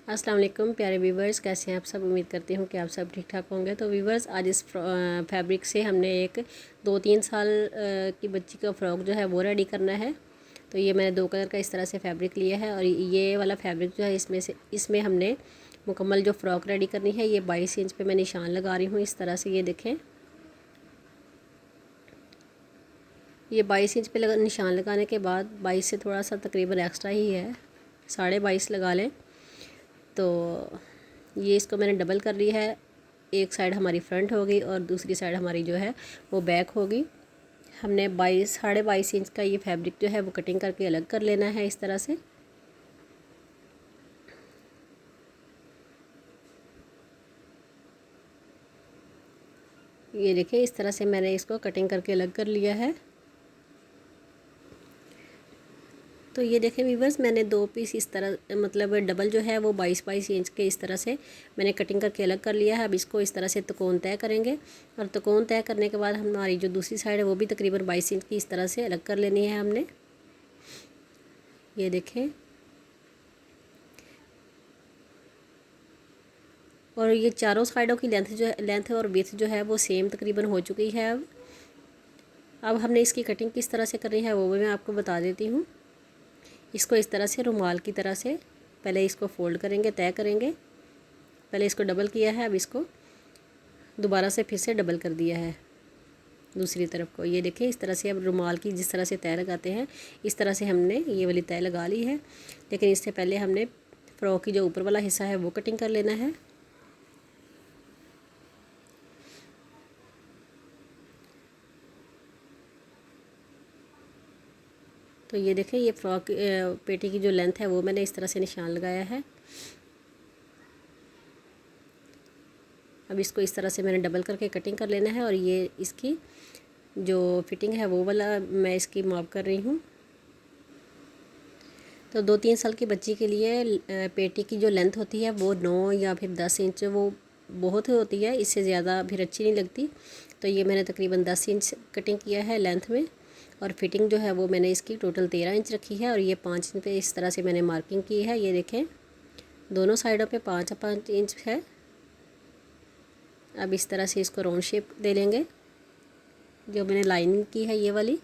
अस्सलाम वालेकुम प्यारे व्यूवर्स, कैसे हैं आप सब। उम्मीद करती हूँ कि आप सब ठीक ठाक होंगे। तो व्यूवर्स, आज इस फैब्रिक से हमने एक 2-3 साल की बच्ची का फ़्रॉक जो है वो रेडी करना है। तो ये मैंने 2 कलर का इस तरह से फैब्रिक लिया है और ये वाला फैब्रिक जो है इसमें हमने मुकम्मल जो फ़्रॉक रेडी करनी है। ये 22 इंच पे मैं निशान लगा रही हूँ इस तरह से। ये देखें, ये 22 इंच पे निशान लगाने के बाद 22 से थोड़ा सा तकरीबन एक्स्ट्रा ही है, 22.5 लगा लें। तो ये इसको मैंने डबल कर लिया है। एक साइड हमारी फ्रंट होगी और दूसरी साइड हमारी जो है वो बैक होगी। हमने 22.5 इंच का ये फैब्रिक जो है वो कटिंग करके अलग कर लेना है इस तरह से। ये देखिए, इस तरह से मैंने इसको कटिंग करके अलग कर लिया है। तो ये देखें व्यूवर्स, मैंने 2 पीस इस तरह मतलब डबल जो है वो 22-22 इंच के इस तरह से मैंने कटिंग करके अलग कर लिया है। अब इसको इस तरह से तकोन तय करेंगे और तकोन तय करने के बाद हमारी जो दूसरी साइड है वो भी तकरीबन 22 इंच की इस तरह से अलग कर लेनी है हमने। ये देखें, और ये चारों साइडों की लेंथ और विड्थ जो है वो सेम तकरीबन हो चुकी है। अब हमने इसकी कटिंग किस तरह से करनी है वो भी मैं आपको बता देती हूँ। इसको इस तरह से रुमाल की तरह से पहले इसको फोल्ड करेंगे, तय करेंगे। पहले इसको डबल किया है, अब इसको दोबारा से फिर से डबल कर दिया है दूसरी तरफ को। ये देखिए, इस तरह से अब रुमाल की जिस तरह से तय लगाते हैं इस तरह से हमने ये वाली तय लगा ली है। लेकिन इससे पहले हमने फ़्रॉक की जो ऊपर वाला हिस्सा है वो कटिंग कर लेना है। तो ये देखें, ये फ़्रॉक पेटी की जो लेंथ है वो मैंने इस तरह से निशान लगाया है। अब इसको इस तरह से मैंने डबल करके कटिंग कर लेना है और ये इसकी जो फिटिंग है वो वाला मैं इसकी माप कर रही हूँ। तो 2-3 साल की बच्ची के लिए पेटी की जो लेंथ होती है वो 9 या फिर 10 इंच वो बहुत होती है, इससे ज़्यादा फिर अच्छी नहीं लगती। तो ये मैंने तकरीबन 10 इंच कटिंग किया है लेंथ में, और फिटिंग जो है वो मैंने इसकी टोटल 13 इंच रखी है। और ये 5 इंच पे इस तरह से मैंने मार्किंग की है। ये देखें, दोनों साइडों पे 5-5 इंच है। अब इस तरह से इसको राउंड शेप दे लेंगे। जो मैंने लाइनिंग की है ये वाली,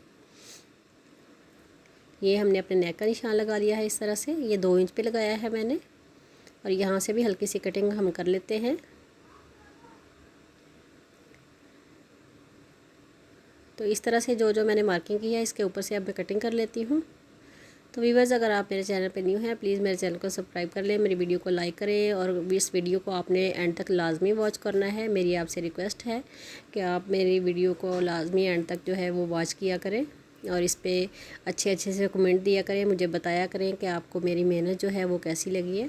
ये हमने अपने नेक का निशान लगा लिया है इस तरह से। ये 2 इंच पे लगाया है मैंने, और यहाँ से भी हल्की सी कटिंग हम कर लेते हैं। तो इस तरह से जो जो मैंने मार्किंग की है इसके ऊपर से अब मैं कटिंग कर लेती हूँ। तो व्यूअर्स, अगर आप मेरे चैनल पर न्यू हैं प्लीज़ मेरे चैनल को सब्सक्राइब कर लें, मेरी वीडियो को लाइक करें और इस वीडियो को आपने एंड तक लाजमी वॉच करना है। मेरी आपसे रिक्वेस्ट है कि आप मेरी वीडियो को लाजमी एंड तक जो है वो वॉच किया करें और इस पर अच्छे अच्छे से कमेंट दिया करें, मुझे बताया करें कि आपको मेरी मेहनत जो है वो कैसी लगी है।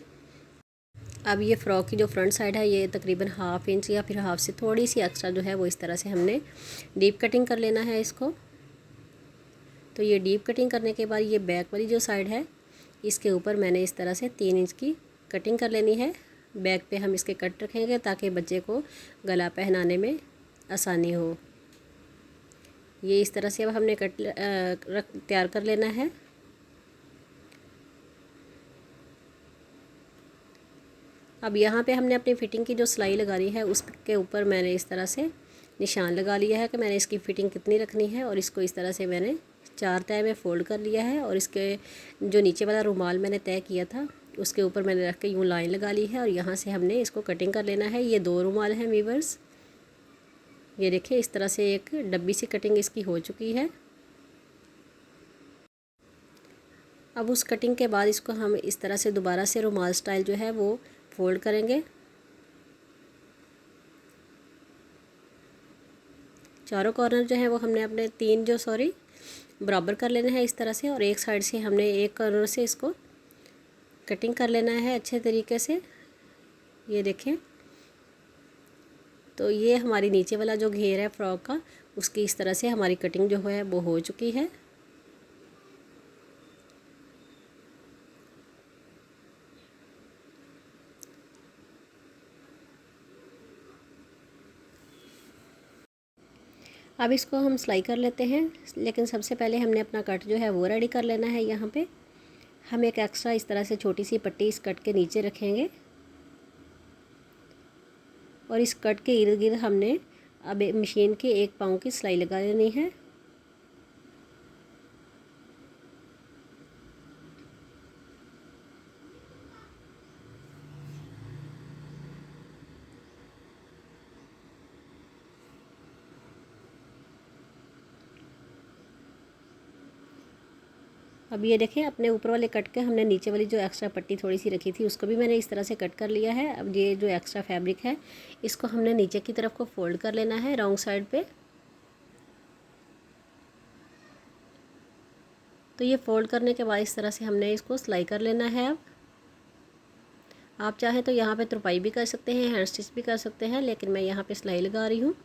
अब ये फ़्रॉक की जो फ्रंट साइड है ये तकरीबन 1/2 इंच या फिर हाफ से थोड़ी सी एक्स्ट्रा जो है वो इस तरह से हमने डीप कटिंग कर लेना है इसको। तो ये डीप कटिंग करने के बाद ये बैक वाली जो साइड है इसके ऊपर मैंने इस तरह से 3 इंच की कटिंग कर लेनी है। बैक पे हम इसके कट रखेंगे ताकि बच्चे को गला पहनाने में आसानी हो। ये इस तरह से अब हमने तैयार कर लेना है। अब यहाँ पे हमने अपनी फ़िटिंग की जो सिलाई लगानी है उसके ऊपर मैंने इस तरह से निशान लगा लिया है कि मैंने इसकी फ़िटिंग कितनी रखनी है, और इसको इस तरह से मैंने 4 तय में फ़ोल्ड कर लिया है। और इसके जो नीचे वाला रुमाल मैंने तय किया था उसके ऊपर मैंने रख के यूँ लाइन लगा ली है और यहाँ से हमने इसको कटिंग कर लेना है। ये 2 रुमाल हैं वीवर्स। ये देखिए, इस तरह से एक डब्बी सी कटिंग इसकी हो चुकी है। अब उस कटिंग के बाद इसको हम इस तरह से दोबारा से रुमाल स्टाइल जो है वो फोल्ड करेंगे। चारों कॉर्नर जो है वो हमने अपने 3 बराबर कर लेना है इस तरह से, और एक साइड से हमने एक कॉर्नर से इसको कटिंग कर लेना है अच्छे तरीके से। ये देखें, तो ये हमारी नीचे वाला जो घेर है फ्रॉक का उसकी इस तरह से हमारी कटिंग जो है वो हो चुकी है। अब इसको हम सिलाई कर लेते हैं, लेकिन सबसे पहले हमने अपना कट जो है वो रेडी कर लेना है। यहाँ पे हम एक एक्स्ट्रा इस तरह से छोटी सी पट्टी इस कट के नीचे रखेंगे और इस कट के इर्द गिर्द हमने अब मशीन के 1 पाँव की सिलाई लगा लेनी है। अब ये देखें, अपने ऊपर वाले कट के हमने नीचे वाली जो एक्स्ट्रा पट्टी थोड़ी सी रखी थी उसको भी मैंने इस तरह से कट कर लिया है। अब ये जो एक्स्ट्रा फैब्रिक है इसको हमने नीचे की तरफ को फोल्ड कर लेना है रॉन्ग साइड पे। तो ये फोल्ड करने के बाद इस तरह से हमने इसको सिलाई कर लेना है। अब आप चाहें तो यहाँ पे तुरपाई भी कर सकते हैं, हैंड स्टिच भी कर सकते हैं, लेकिन मैं यहाँ पे सिलाई लगा रही हूँ।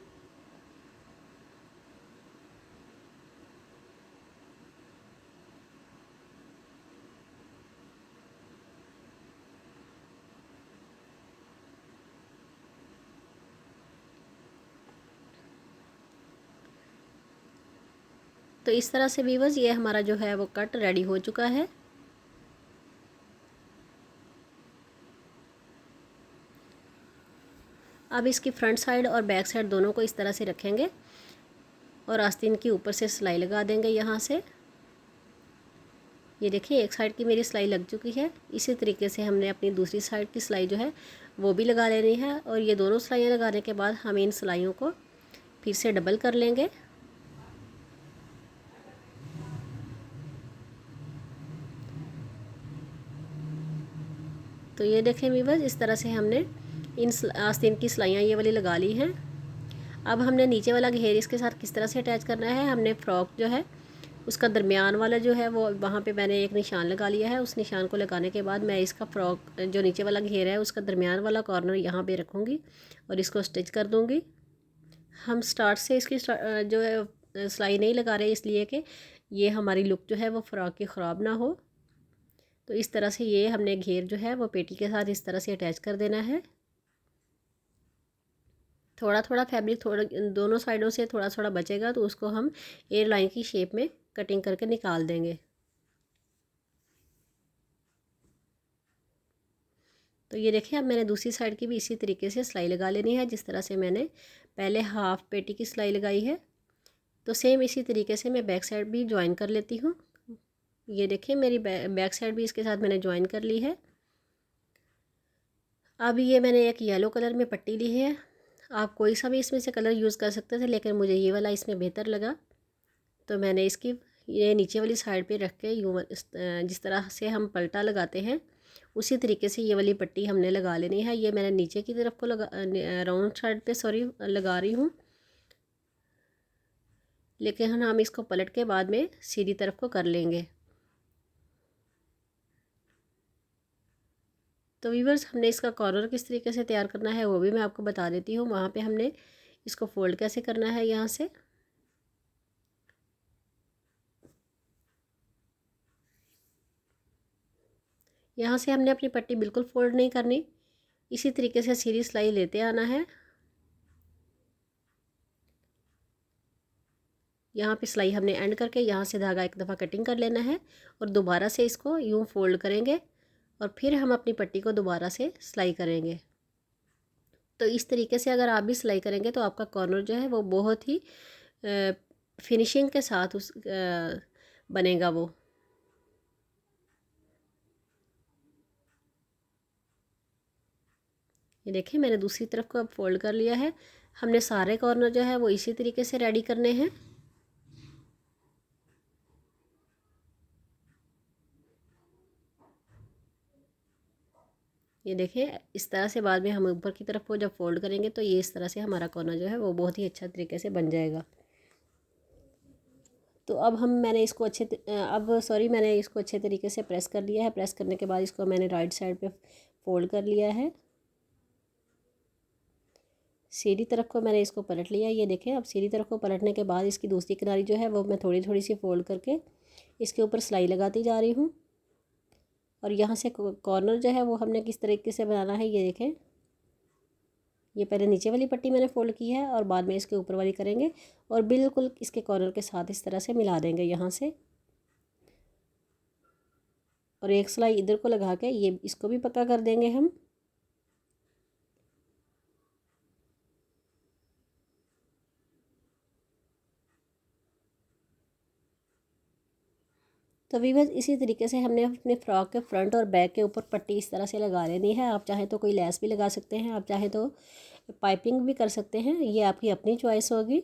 तो इस तरह से व्यूअर्स ये हमारा जो है वो कट रेडी हो चुका है। अब इसकी फ्रंट साइड और बैक साइड दोनों को इस तरह से रखेंगे और आस्तीन की ऊपर से सिलाई लगा देंगे यहाँ से। ये देखिए, एक साइड की मेरी सिलाई लग चुकी है। इसी तरीके से हमने अपनी दूसरी साइड की सिलाई जो है वो भी लगा लेनी है और ये दोनों सिलाइयाँ लगाने के बाद हम इन सिलाइयों को फिर से डबल कर लेंगे। तो ये देखें व्यूअर्स, इस तरह से हमने इन आस्तीन की सिलाइयाँ ये वाली लगा ली हैं। अब हमने नीचे वाला घेर इसके साथ किस तरह से अटैच करना है, हमने फ्रॉक जो है उसका दरमियान वाला जो है वो वहाँ पे मैंने एक निशान लगा लिया है। उस निशान को लगाने के बाद मैं इसका फ्रॉक जो नीचे वाला घेर है उसका दरमियान वाला कॉर्नर यहाँ पे रखूँगी और इसको स्टिच कर दूँगी। हम स्टार्ट से इसकी जो है सिलाई नहीं लगा रहे, इसलिए कि ये हमारी लुक जो है वो फ्रॉक की ख़राब ना हो। तो इस तरह से ये हमने घेर जो है वो पेटी के साथ इस तरह से अटैच कर देना है। थोड़ा थोड़ा फैब्रिक थोड़ा दोनों साइडों से थोड़ा थोड़ा बचेगा तो उसको हम एयर लाइन की शेप में कटिंग करके निकाल देंगे। तो ये देखिए, अब मैंने दूसरी साइड की भी इसी तरीके से सिलाई लगा लेनी है जिस तरह से मैंने पहले हाफ पेटी की सिलाई लगाई है। तो सेम इसी तरीके से मैं बैक साइड भी ज्वाइन कर लेती हूँ। ये देखिए, मेरी बैक साइड भी इसके साथ मैंने ज्वाइन कर ली है। अब ये मैंने एक येलो कलर में पट्टी ली है। आप कोई सा भी इसमें से कलर यूज़ कर सकते थे, लेकिन मुझे ये वाला इसमें बेहतर लगा तो मैंने इसकी ये नीचे वाली साइड पे रख के यूँ जिस तरह से हम पलटा लगाते हैं उसी तरीके से ये वाली पट्टी हमने लगा लेनी है। ये मैंने नीचे की तरफ को लगा राउंड साइड पे लगा रही हूँ, लेकिन हम इसको पलट के बाद में सीधी तरफ को कर लेंगे। तो व्यूअर्स, हमने इसका कॉर्नर किस तरीके से तैयार करना है वो भी मैं आपको बता देती हूँ। वहाँ पे हमने इसको फोल्ड कैसे करना है, यहाँ से हमने अपनी पट्टी बिल्कुल फोल्ड नहीं करनी, इसी तरीके से सीधी सिलाई लेते आना है। यहाँ पे सिलाई हमने एंड करके यहाँ से धागा एक दफ़ा कटिंग कर लेना है और दोबारा से इसको यूँ फोल्ड करेंगे और फिर हम अपनी पट्टी को दोबारा से सिलाई करेंगे। तो इस तरीके से अगर आप भी सिलाई करेंगे तो आपका कॉर्नर जो है वो बहुत ही फिनिशिंग के साथ बनेगा वो। ये देखिए, मैंने दूसरी तरफ को अब फोल्ड कर लिया है। हमने सारे कॉर्नर जो है वो इसी तरीके से रेडी करने हैं। ये देखिए, इस तरह से बाद में हम ऊपर की तरफ को जब फोल्ड करेंगे तो ये इस तरह से हमारा कॉर्नर जो है वो बहुत ही अच्छा तरीके से बन जाएगा। तो अब मैंने इसको अच्छे तरीके से प्रेस कर लिया है। प्रेस करने के बाद इसको मैंने राइट साइड पे फोल्ड कर लिया है। सीधी तरफ को मैंने इसको पलट लिया। ये देखें, अब सीधी तरफ को पलटने के बाद इसकी दूसरी किनारी जो है वो मैं थोड़ी थोड़ी सी फोल्ड करके इसके ऊपर सिलाई लगाती जा रही हूँ। और यहाँ से कॉर्नर जो है वो हमने किस तरीके से बनाना है, ये देखें। ये पहले नीचे वाली पट्टी मैंने फोल्ड की है और बाद में इसके ऊपर वाली करेंगे और बिल्कुल इसके कॉर्नर के साथ इस तरह से मिला देंगे यहाँ से। और एक सिलाई इधर को लगा के ये इसको भी पक्का कर देंगे हम। तो वीवर्स इसी तरीके से हमने अपने फ्रॉक के फ्रंट और बैक के ऊपर पट्टी इस तरह से लगा लेनी है। आप चाहे तो कोई लेस भी लगा सकते हैं, आप चाहे तो पाइपिंग भी कर सकते हैं, ये आपकी अपनी चॉइस होगी।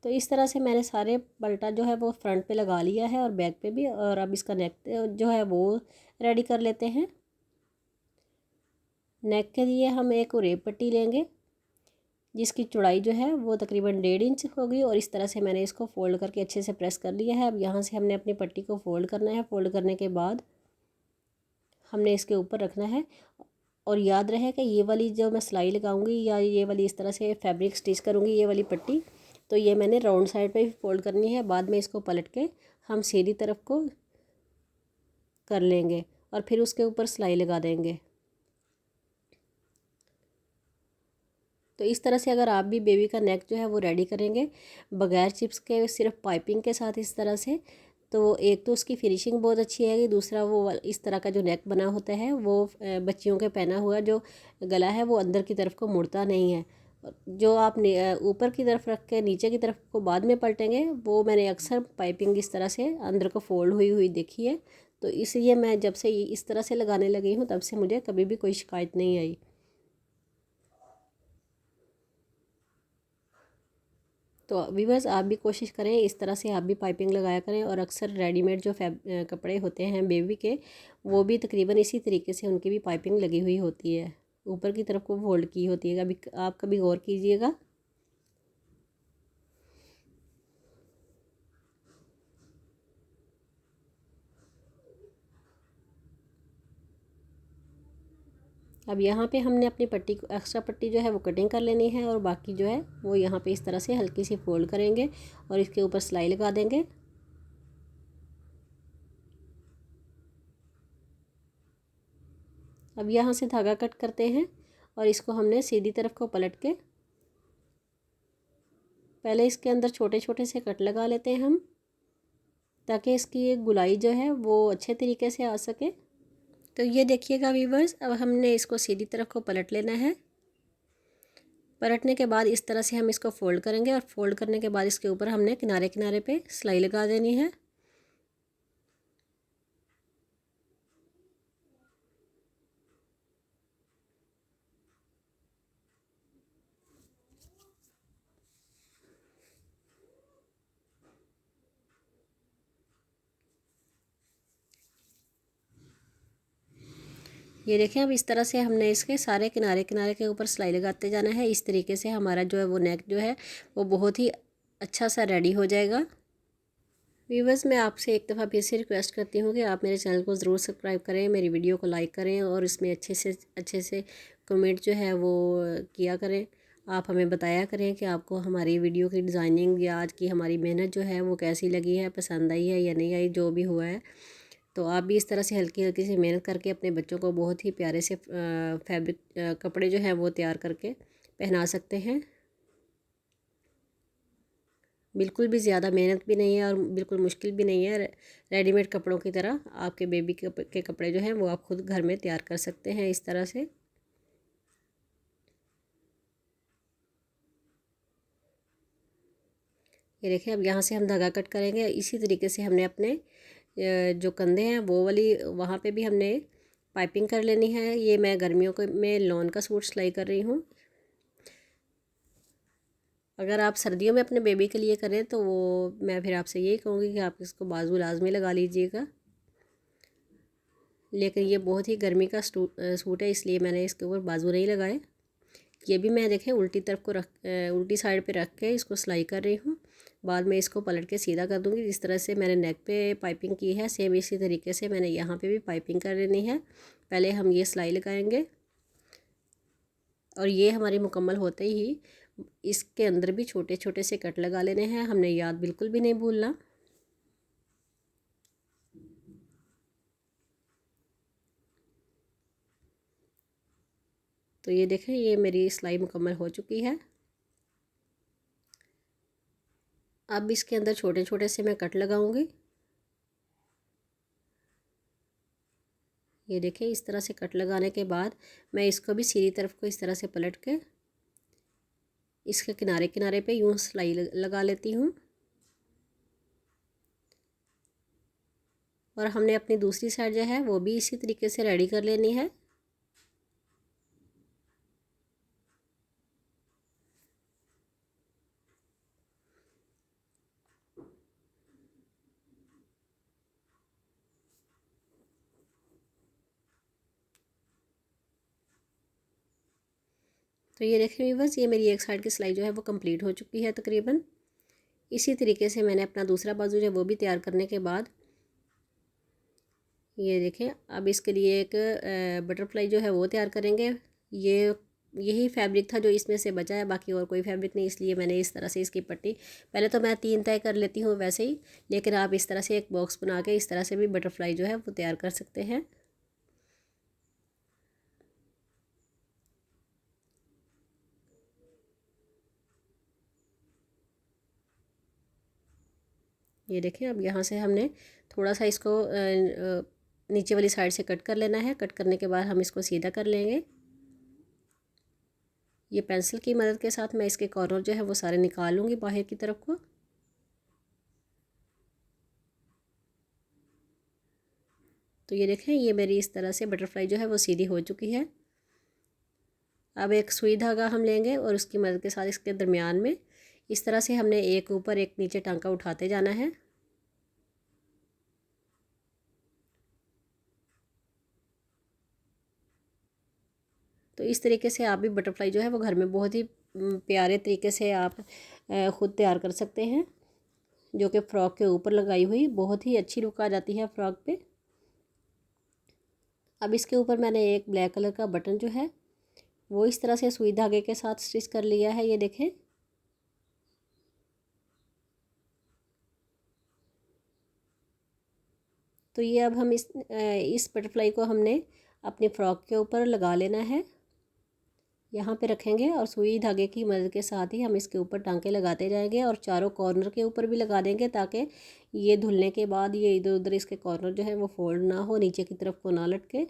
तो इस तरह से मैंने सारे पल्टा जो है वो फ्रंट पे लगा लिया है और बैक पे भी। और अब इसका नेक जो है वो रेडी कर लेते हैं। नेक के लिए हम एक उरेब पट्टी लेंगे जिसकी चौड़ाई जो है वो तकरीबन 1.5 इंच होगी। और इस तरह से मैंने इसको फ़ोल्ड करके अच्छे से प्रेस कर लिया है। अब यहाँ से हमने अपनी पट्टी को फ़ोल्ड करना है। फ़ोल्ड करने के बाद हमने इसके ऊपर रखना है। और याद रहे कि ये वाली जो मैं सिलाई लगाऊंगी या ये वाली इस तरह से फैब्रिक स्टिच करूँगी, ये वाली पट्टी, तो ये मैंने राउंड साइड पे भी फ़ोल्ड करनी है। बाद में इसको पलट के हम सीधी तरफ को कर लेंगे और फिर उसके ऊपर सिलाई लगा देंगे। तो इस तरह से अगर आप भी बेबी का नेक जो है वो रेडी करेंगे बगैर चिप्स के, सिर्फ पाइपिंग के साथ इस तरह से, तो एक तो उसकी फिनिशिंग बहुत अच्छी आएगी, दूसरा वो इस तरह का जो नेक बना होता है वो बच्चियों के पहना हुआ जो गला है वो अंदर की तरफ को मुड़ता नहीं है। जो आप ऊपर की तरफ रख के नीचे की तरफ को बाद में पलटेंगे, वो मैंने अक्सर पाइपिंग इस तरह से अंदर को फोल्ड हुई हुई देखी है। तो इसलिए मैं जब से इस तरह से लगाने लगी हूँ तब से मुझे कभी भी कोई शिकायत नहीं आई। तो व्यूअर्स आप भी कोशिश करें इस तरह से आप भी पाइपिंग लगाया करें। और अक्सर रेडीमेड जो कपड़े होते हैं बेबी के, वो भी तकरीबन इसी तरीके से उनकी भी पाइपिंग लगी हुई होती है, ऊपर की तरफ को फोल्ड की होती है। कभी आप कभी गौर कीजिएगा। अब यहाँ पे हमने अपनी पट्टी को, एक्स्ट्रा पट्टी जो है वो कटिंग कर लेनी है और बाकी जो है वो यहाँ पे इस तरह से हल्की सी फोल्ड करेंगे और इसके ऊपर सिलाई लगा देंगे। अब यहाँ से धागा कट करते हैं और इसको हमने सीधी तरफ को पलट के पहले इसके अंदर छोटे छोटे से कट लगा लेते हैं हम, ताकि इसकी एक गुलाई जो है वो अच्छे तरीके से आ सके। तो ये देखिएगा वीवर्स, अब हमने इसको सीधी तरफ को पलट लेना है। पलटने के बाद इस तरह से हम इसको फोल्ड करेंगे और फोल्ड करने के बाद इसके ऊपर हमने किनारे किनारे पे सिलाई लगा देनी है। ये देखें, अब इस तरह से हमने इसके सारे किनारे किनारे के ऊपर सिलाई लगाते जाना है। इस तरीके से हमारा जो है वो नेक जो है वो बहुत ही अच्छा सा रेडी हो जाएगा। व्यूवर्स मैं आपसे एक दफ़ा फिर से रिक्वेस्ट करती हूँ कि आप मेरे चैनल को ज़रूर सब्सक्राइब करें, मेरी वीडियो को लाइक करें और इसमें अच्छे से कमेंट जो है वो किया करें। आप हमें बताया करें कि आपको हमारी वीडियो की डिज़ाइनिंग या आज की हमारी मेहनत जो है वो कैसी लगी है, पसंद आई है या नहीं आई, जो भी हुआ है। तो आप भी इस तरह से हल्की हल्की सी मेहनत करके अपने बच्चों को बहुत ही प्यारे से फैब्रिक कपड़े जो हैं वो तैयार करके पहना सकते हैं। बिल्कुल भी ज़्यादा मेहनत भी नहीं है और बिल्कुल मुश्किल भी नहीं है। रेडीमेड कपड़ों की तरह आपके बेबी के कपड़े जो हैं वो आप खुद घर में तैयार कर सकते हैं इस तरह से। ये देखिए, अब यहाँ से हम धागा कट करेंगे। इसी तरीके से हमने अपने जो कंधे हैं वो वाली वहाँ पे भी हमने पाइपिंग कर लेनी है। ये मैं गर्मियों के में लॉन का सूट सिलाई कर रही हूँ। अगर आप सर्दियों में अपने बेबी के लिए करें तो वो मैं फिर आपसे यही कहूँगी कि आप इसको बाजू लाजमी लगा लीजिएगा। लेकिन ये बहुत ही गर्मी का सूट है, इसलिए मैंने इसके ऊपर बाजू नहीं लगाए। ये भी मैं देखें उल्टी तरफ को उल्टी साइड पे रख के इसको सिलाई कर रही हूँ। बाद में इसको पलट के सीधा कर दूँगी। जिस तरह से मैंने नेक पे पाइपिंग की है सेम इसी तरीके से मैंने यहाँ पे भी पाइपिंग कर लेनी है। पहले हम ये सिलाई लगाएंगे और ये हमारी मुकम्मल होते ही इसके अंदर भी छोटे छोटे से कट लगा लेने हैं। हमने याद बिल्कुल भी नहीं भूलना। तो ये देखें, ये मेरी सिलाई मुकम्मल हो चुकी है। अब इसके अंदर छोटे छोटे से मैं कट लगाऊंगी। ये देखें, इस तरह से कट लगाने के बाद मैं इसको भी सीधी तरफ को इस तरह से पलट के इसके किनारे किनारे पे यूं सिलाई लगा लेती हूँ। और हमने अपनी दूसरी साइड जो है वो भी इसी तरीके से रेडी कर लेनी है। तो ये देखें व्यूअर्स, ये मेरी एक साइड की सिलाई जो है वो कंप्लीट हो चुकी है तकरीबन। इसी तरीके से मैंने अपना दूसरा बाजू जो है वो भी तैयार करने के बाद ये देखें, अब इसके लिए एक बटरफ्लाई जो है वो तैयार करेंगे। ये यही फैब्रिक था जो इसमें से बचा है, बाकी और कोई फैब्रिक नहीं, इसलिए मैंने इस तरह से इसकी पट्टी, पहले तो मैं 3 तय कर लेती हूँ वैसे ही, लेकिन आप इस तरह से एक बॉक्स बना के इस तरह से भी बटरफ्लाई जो है वो तैयार कर सकते हैं। ये देखें, अब यहाँ से हमने थोड़ा सा इसको नीचे वाली साइड से कट कर लेना है। कट करने के बाद हम इसको सीधा कर लेंगे। ये पेंसिल की मदद के साथ मैं इसके कॉर्नर जो है वो सारे निकाल लूँगी बाहर की तरफ को। तो ये देखें, ये मेरी इस तरह से बटरफ्लाई जो है वो सीधी हो चुकी है। अब एक सुई धागा हम लेंगे और उसकी मदद के साथ इसके दरमियान में इस तरह से हमने एक ऊपर एक नीचे टांका उठाते जाना है। तो इस तरीके से आप भी बटरफ्लाई जो है वो घर में बहुत ही प्यारे तरीके से आप ख़ुद तैयार कर सकते हैं, जो कि फ़्रॉक के ऊपर लगाई हुई बहुत ही अच्छी लुक आ जाती है फ़्रॉक पे। अब इसके ऊपर मैंने एक ब्लैक कलर का बटन जो है वो इस तरह से सुई धागे के साथ स्टिच कर लिया है। ये देखें, तो ये अब हम इस बटरफ्लाई को हमने अपनी फ़्रॉक के ऊपर लगा लेना है। यहाँ पे रखेंगे और सुई धागे की मदद के साथ ही हम इसके ऊपर टांके लगाते जाएंगे और चारों कॉर्नर के ऊपर भी लगा देंगे, ताकि ये धुलने के बाद ये इधर उधर इसके कॉर्नर जो है वो फोल्ड ना हो, नीचे की तरफ को ना लटके।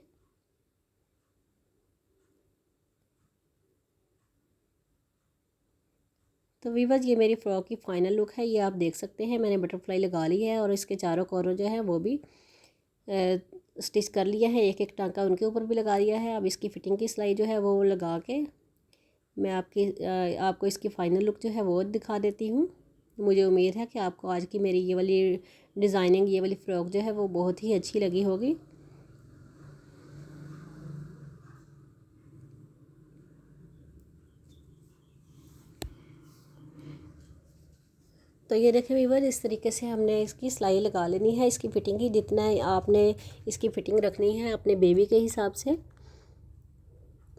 तो वीवर्स, ये मेरी फ़्रॉक की फ़ाइनल लुक है। ये आप देख सकते हैं, मैंने बटरफ्लाई लगा ली है और इसके चारों कॉर्नर जो है वो भी स्टिच कर लिया है। एक एक टांका उनके ऊपर भी लगा दिया है। अब इसकी फ़िटिंग की सिलाई जो है वो लगा के मैं आपको इसकी फ़ाइनल लुक जो है वो दिखा देती हूँ। मुझे उम्मीद है कि आपको आज की मेरी ये वाली डिज़ाइनिंग, ये वाली फ़्रॉक जो है वो बहुत ही अच्छी लगी होगी। तो ये देखें व्यूअर, इस तरीके से हमने इसकी सिलाई लगा लेनी है। इसकी फ़िटिंग की जितना आपने इसकी फ़िटिंग रखनी है अपने बेबी के हिसाब से,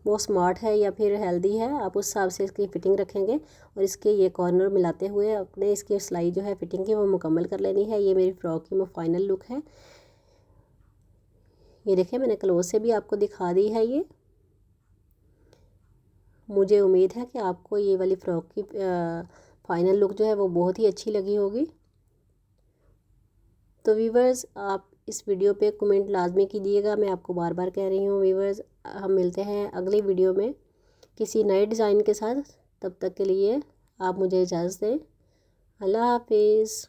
वो स्मार्ट है या फिर हेल्दी है, आप उस हिसाब से इसकी फ़िटिंग रखेंगे और इसके ये कॉर्नर मिलाते हुए अपने इसकी सिलाई जो है फ़िटिंग की वो मुकम्मल कर लेनी है। ये मेरी फ़्रॉक की वो फाइनल लुक है। ये देखिए, मैंने क्लोज से भी आपको दिखा दी है। ये मुझे उम्मीद है कि आपको ये वाली फ़्रॉक की फ़ाइनल लुक जो है वो बहुत ही अच्छी लगी होगी। तो व्यूवर्स, आप इस वीडियो पे कमेंट लाजमी कीजिएगा, मैं आपको बार बार कह रही हूँ। व्यूवर्स, हम मिलते हैं अगली वीडियो में किसी नए डिज़ाइन के साथ। तब तक के लिए आप मुझे इजाज़त दें। अल्लाह हाफिज़।